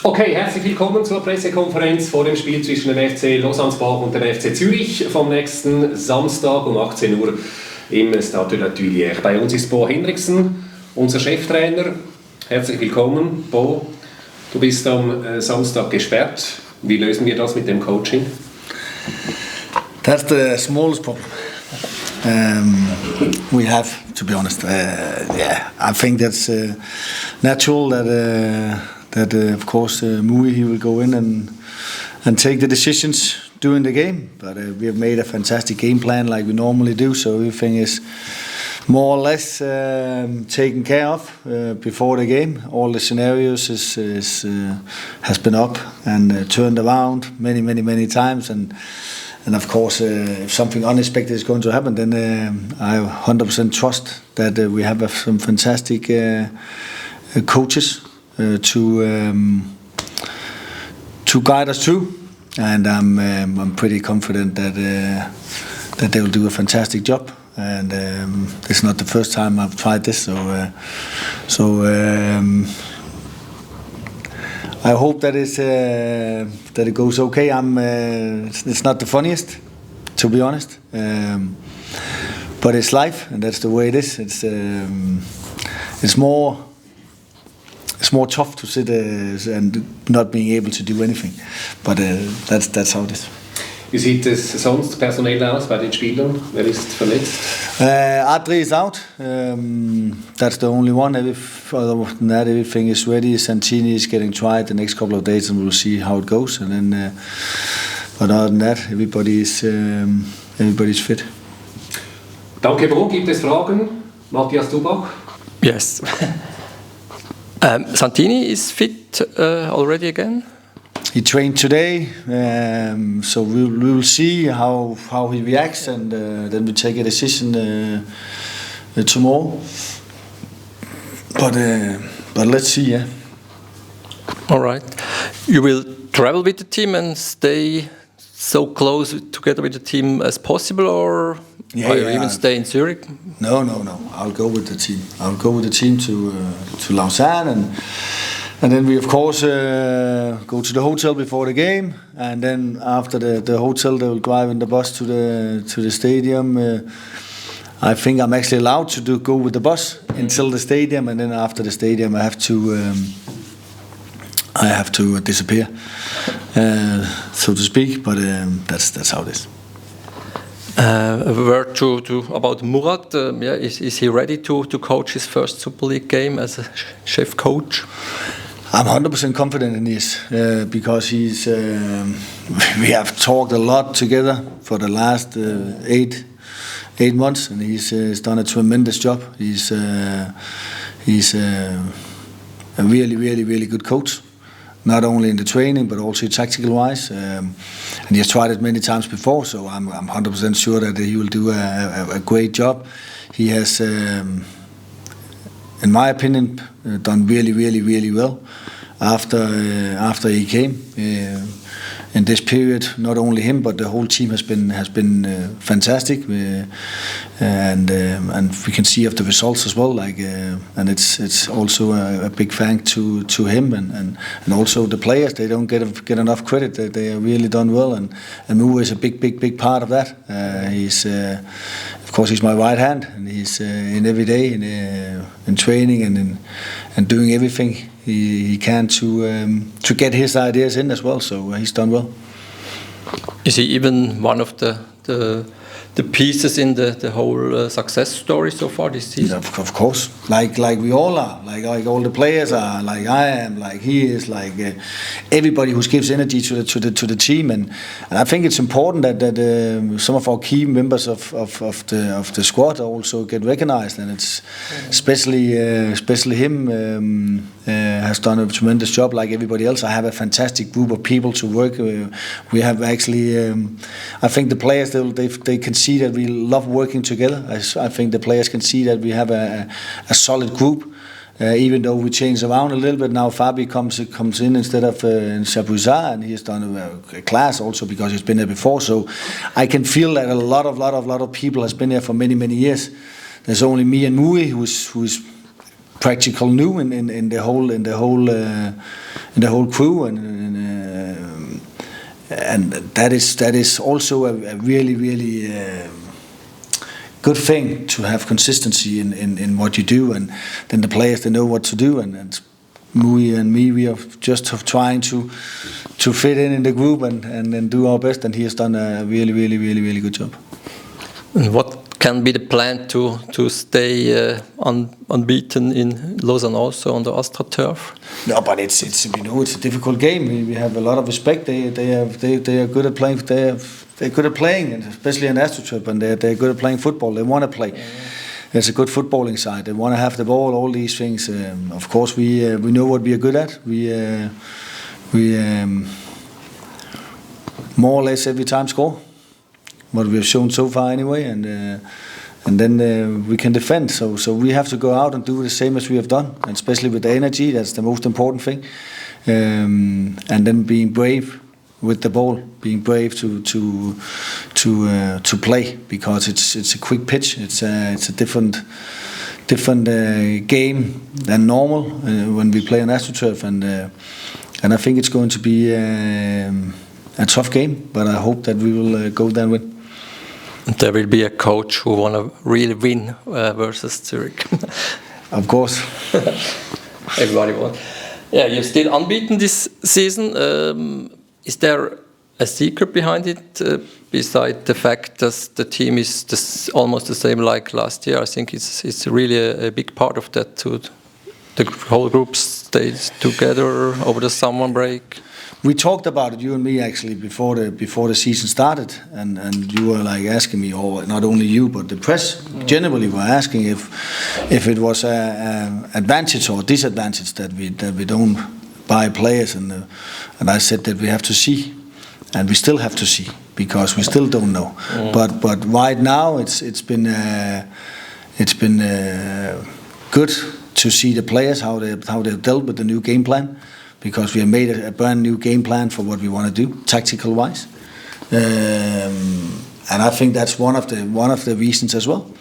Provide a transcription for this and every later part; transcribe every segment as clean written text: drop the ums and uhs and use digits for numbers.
Okay, herzlich willkommen zur Pressekonferenz vor dem Spiel zwischen dem FC Lausanne-Sport und dem FC Zürich vom nächsten Samstag um 18 Uhr im Stade de la Tuilière. Bei uns ist Bo Henriksen, unser Cheftrainer. Herzlich willkommen, Bo. Du bist am Samstag gesperrt. Wie lösen wir das mit dem Coaching? That's the smallest problem we have, to be honest. I think that's natural that of course Mui he will go in and take the decisions during the game. But we have made a fantastic game plan like we normally do, so everything is more or less taken care of before the game. All the scenarios has been up and turned around many times, and of course if something unexpected is going to happen, then I 100% trust that we have some fantastic coaches to guide us through, and I'm pretty confident that they will do a fantastic job. And it's not the first time I've tried this, so I hope that it goes okay. It's not the funniest, to be honest, but it's life, and that's the way it is. It's more tough to sit and not being able to do anything, but that's how it is. Wie sieht es sonst personell aus bei den Spielern? Wer ist verletzt? Adri is out. That's the only one. Other than that, everything is ready. Santini is getting tried the next couple of days, and we'll see how it goes. And then, but other than that, everybody's fit. Danke, Bro. Gibt es Fragen? Matthias Dubach? Yes. Santini is fit already again? He trained today, so we will see how he reacts, and then we take a decision tomorrow. But let's see, yeah. All right. You will travel with the team and stay so close together with the team as possible, or you even stay in Zurich? No. I'll go with the team. I'll go with the team to Lausanne, and then we of course go to the hotel before the game, and then after the hotel they will drive in the bus to the stadium. I think I'm actually allowed to go with the bus until the stadium, and then after the stadium I have to disappear, so to speak. But that's how it is. A word about Murat. Is he ready to coach his first Super League game as a chef coach? I'm 100% confident in this because he's. We have talked a lot together for the last 8 months, and he's done a tremendous job. He's a really good coach, not only in the training but also tactical wise. And he has tried it many times before, so I'm 100% sure that he will do a great job. He has. In my opinion, done really well after he came. In this period, not only him but the whole team has been fantastic, and we can see of the results as well. And it's also a big thank to him and also the players. They don't get enough credit. They are really done well, and Mu is a big part of that. He's of course he's my right hand, and he's in every day in training and doing everything he can to get his ideas in as well. So he's done well. Is he even one of the pieces in the whole success story so far this season? Of course, like we all are, like all the players are, like I am, like he is, like everybody who gives energy to the team, and I think it's important that some of our key members of the squad also get recognized, and it's especially him has done a tremendous job, like everybody else. I have a fantastic group of people to work with. We have actually, I think the players they can see that we love working together. I think the players can see that we have a solid group. Even though we changed around a little bit now, Fabi comes in instead of Chapuisat, and he has done a class also because he's been there before. So I can feel that a lot of people has been there for many years. There's only me and Mui who's practical new in the whole crew, and that is also a really good thing to have consistency in what you do, and then the players, they know what to do, and Mui and me, we are just trying to fit in the group and do our best, and he has done a really good job. And what can be the plan to stay unbeaten in Lausanne, also on the AstroTurf? No, but it's a difficult game. We have a lot of respect. They are good at playing. They're good at playing, and especially in AstroTurf, and they're good at playing football. They want to play. It's a good footballing side. They want to have the ball. All these things. Of course, we know what we are good at. We more or less every time score. What we have shown so far anyway, and then we can defend. So we have to go out and do the same as we have done, and especially with the energy. That's the most important thing. And then being brave with the ball, being brave to play, because it's a quick pitch. It's a different game than normal when we play on AstroTurf, and I think it's going to be a tough game, but I hope that we will go there and win. There will be a coach who want to really win versus Zurich. Of course. Everybody wants. Yeah, you're still unbeaten this season. Is there a secret behind it, beside the fact that the team is almost the same like last year? I think it's really a big part of that too. The whole group stays together over the summer break. We talked about it, you and me, actually, before the season started, and you were like asking me, or not only you, but the press generally were asking if it was an advantage or disadvantage that we don't buy players, and I said that we have to see, and we still have to see, because we still don't know. But right now it's been good to see the players how they've dealt with the new game plan. Because we have made a brand new game plan for what we want to do, tactical wise, and I think that's one of the reasons as well.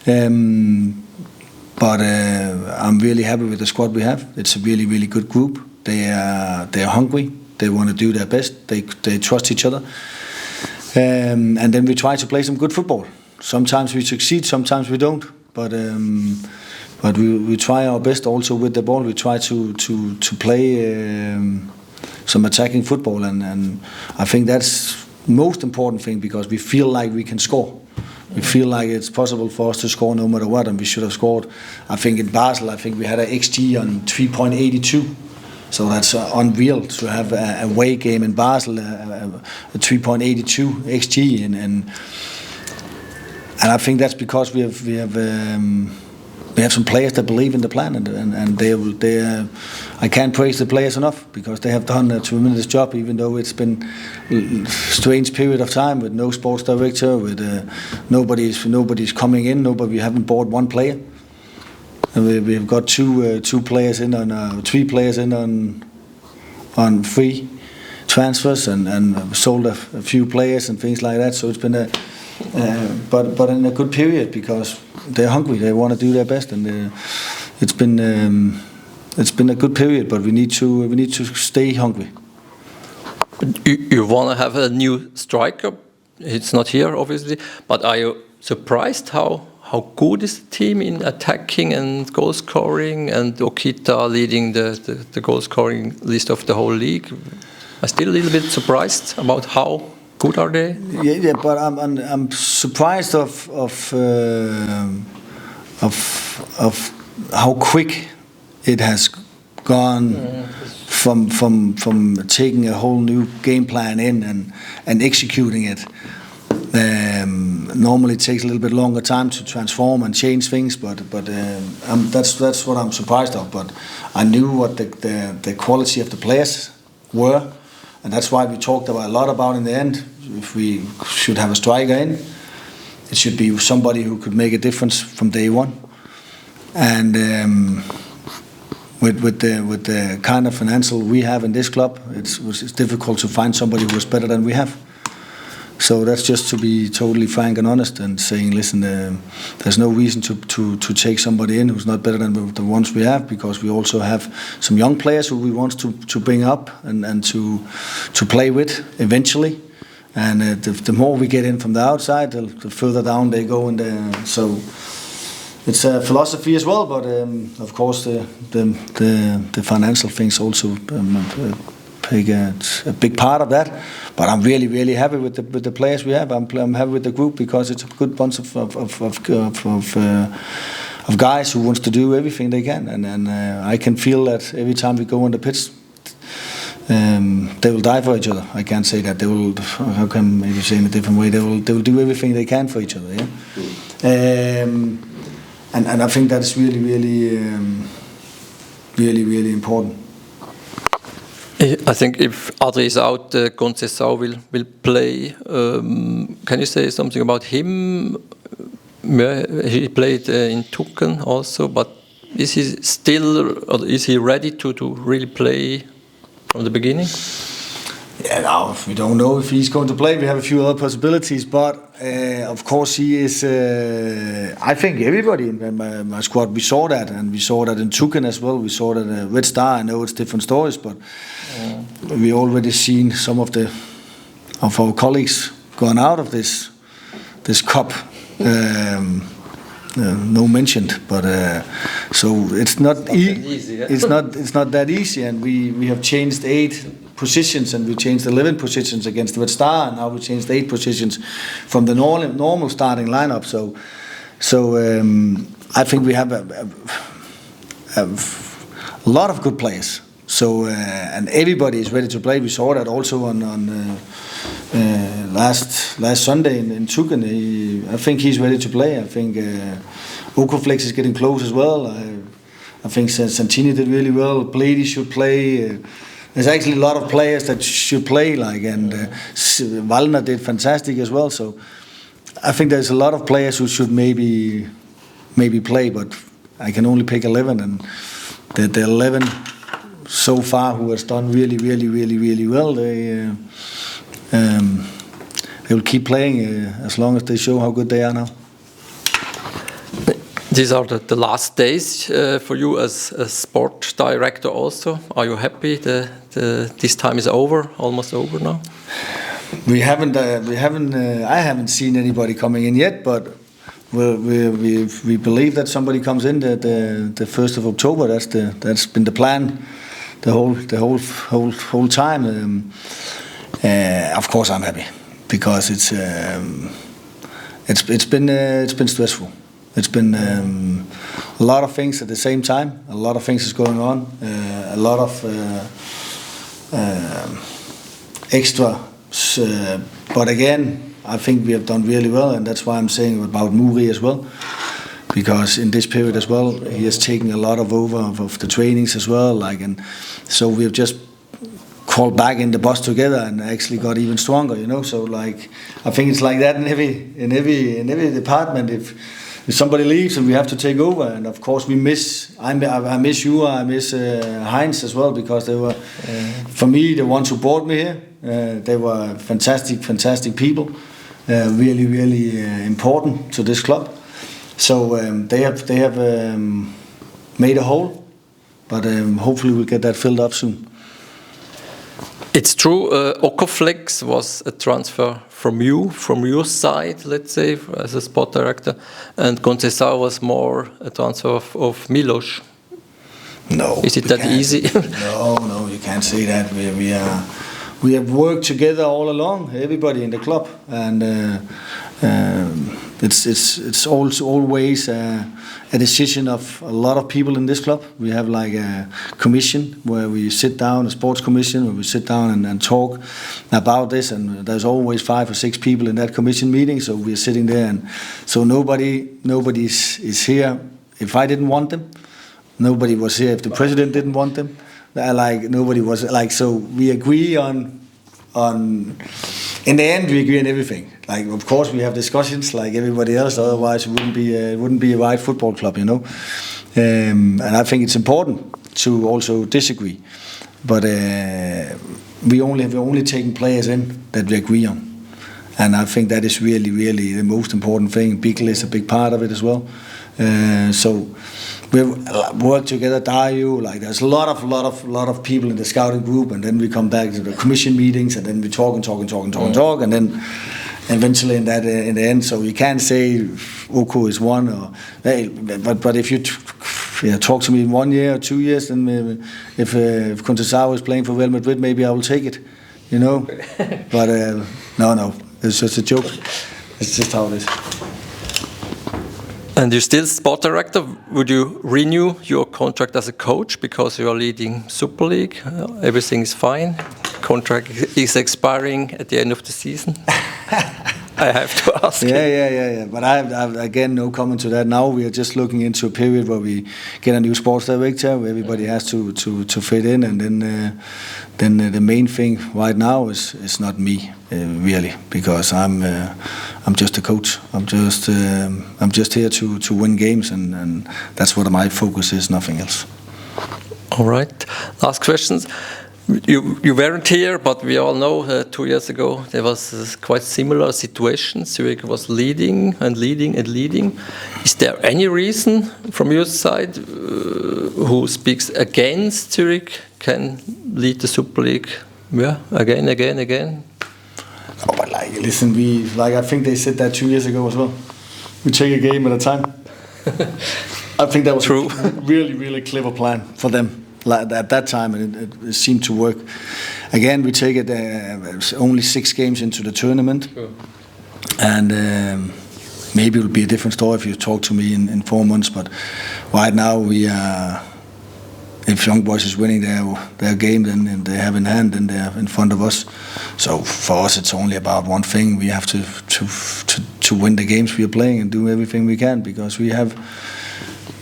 But I'm really happy with the squad we have. It's a really good group. They are hungry. They want to do their best. They trust each other, and then we try to play some good football. Sometimes we succeed, sometimes we don't. But we try our best also with the ball. We try to play some attacking football, and I think that's the most important thing, because we feel like we can score. We feel like it's possible for us to score no matter what, and we should have scored. I think in Basel, we had an XG on 3.82. So that's unreal to have a away game in Basel, a 3.82 XG, and I think that's because we have some players that believe in the plan, and they I can't praise the players enough, because they have done a tremendous job, even though it's been a strange period of time with no sports director, with nobody's coming in, we haven't bought one player, and we've got two players in on 3 players in on free transfers, and sold a few players and things like that. So it's been but in a good period, because they're hungry. They want to do their best, and it's been a good period. But we need to stay hungry. You want to have a new striker. It's not here, obviously. But are you surprised how good is the team in attacking and goal scoring, and Okita leading the goal scoring list of the whole league? I'm still a little bit surprised about how good are they? Yeah, but I'm surprised of how quick it has gone from taking a whole new game plan in and executing it. Normally it takes a little bit longer time to transform and change things, but that's what I'm surprised of. But I knew what the quality of the players were, and that's why we talked a lot about in the end. If we should have a striker in, it should be somebody who could make a difference from day one. And with the kind of financial we have in this club, it's difficult to find somebody who is better than we have. So that's just to be totally frank and honest and saying, listen, there's no reason to take somebody in who's not better than the ones we have, because we also have some young players who we want to bring up and to play with eventually. And the more we get in from the outside, the further down they go. So it's a philosophy as well, but of course the financial things also play a big part of that. But I'm really, really happy with the players we have. I'm happy with the group because it's a good bunch of guys who wants to do everything they can, and I can feel that every time we go on the pitch. They will die for each other. I can't say that. They will. How can maybe say in a different way? They will do everything they can for each other. Yeah. And I think that's really, really important. I think if Adri is out, Conceição will play. Can you say something about him? He played in Tucken also, but is he still, or is he ready to really play from the beginning? Yeah, no, we don't know if he's going to play. We have a few other possibilities, but of course he is. I think everybody in my squad, we saw that, and we saw that in Tucken as well. We saw that Red Star. I know it's different stories, but we already seen some of our colleagues gone out of this cup. No mentioned, but so it's not easy. Yeah? It's not that easy, and we have changed 8 positions, and we changed 11 positions against Red Star, and now we changed 8 positions from the normal starting lineup. So I think we have a lot of good players. So and everybody is ready to play. We saw that also on last Sunday in Tucken. I think he's ready to play. I think Okoflex is getting close as well. I think Santini did really well. Blady should play. There's actually a lot of players that should play, and Wallner did fantastic as well. So I think there's a lot of players who should maybe play, but I can only pick 11, and the 11 so far who has done really, really, really, really well. They will keep playing as long as they show how good they are now. These are the last days for you as a sport director also. Are you happy this time is over, almost over now? I haven't seen anybody coming in yet, but we believe that somebody comes in the 1st of October. That's been the plan the whole time. Of course I'm happy, because it's been stressful. It's been a lot of things at the same time. A lot of things is going on. A lot of extra. But again, I think we have done really well, and that's why I'm saying about Muri as well. Because in this period as well, he has taken a lot of the trainings as well. And so we have just crawled back in the bus together and actually got even stronger. So I think it's like that in every department. If somebody leaves and we have to take over, and of course I miss you, I miss Heinz as well, because they were, for me, the ones who brought me here. They were fantastic people, really, really important to this club. So they have made a hole, but hopefully we'll get that filled up soon. It's true, Okoflex was a transfer from your side, let's say, as a sport director, and Conceição was more a transfer of Milos. No. Is it that easy? No, you can't say that. We have worked together all along, everybody in the club, and it's also always a decision of a lot of people in this club. We have like a commission where we sit down, a sports commission, where we sit down and talk about this, and there's always 5 or 6 people in that commission meeting, so we're sitting there, and so nobody is here if I didn't want them. Nobody was here if the president didn't want them. Nobody was so we agree on in the end we agree on everything. Of course we have discussions like everybody else, otherwise it wouldn't be a right football club, and I think it's important to also disagree, but we're only taking players in that we agree on, And I think that is really, really the most important thing. Bigel is a big part of it as well. So we've worked together, Dario, like there's a lot of people in the scouting group, and then we come back to the commission meetings, and then we talk, and then eventually in the end. So you can't say Oko is one, or but if you talk to me in 1 year or 2 years, then maybe if Contessao is playing for Real Madrid, maybe I will take it, you know. But no, it's just a joke. It's just how it is. And you're still sport director. Would you renew your contract as a coach because you are leading Super League? Everything is fine. Contract is expiring at the end of the season. I have to ask. Yeah. But I have again no comment to that. Now we are just looking into a period where we get a new sports director, where everybody has to fit in, and then the main thing right now is not me really, because I'm just a coach. I'm just here to win games, and that's what my focus is. Nothing else. All right. Last questions. You weren't here, but we all know 2 years ago there was a quite similar situation. Zurich was leading. Is there any reason from your side who speaks against Zurich can lead the Super League? Yeah, again. Oh, but listen, I think they said that 2 years ago as well. We take a game at a time. I think that was true. A really, really clever plan for them. Like at that time, and it seemed to work. Again, we take it only 6 games into the tournament, and maybe it will be a different story if you talk to me in 4 months. But right now, we are. If Young Boys is winning their game, then they have in hand, and they're in front of us. So for us, it's only about one thing: we have to win the games we are playing and do everything we can, because we have.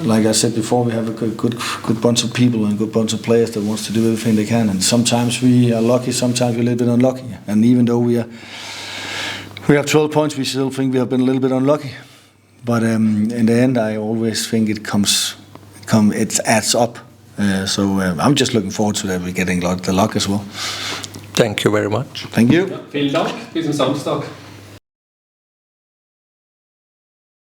Like I said before, we have a good bunch of people and a good bunch of players that wants to do everything they can. And sometimes we are lucky, sometimes we're a little bit unlucky. And even though we have 12 points, we still think we have been a little bit unlucky. But in the end, I always think it adds up. So I'm just looking forward to that we're getting the luck as well. Thank you very much. Thank you. Ja, vielen Dank. Bis am Samstag.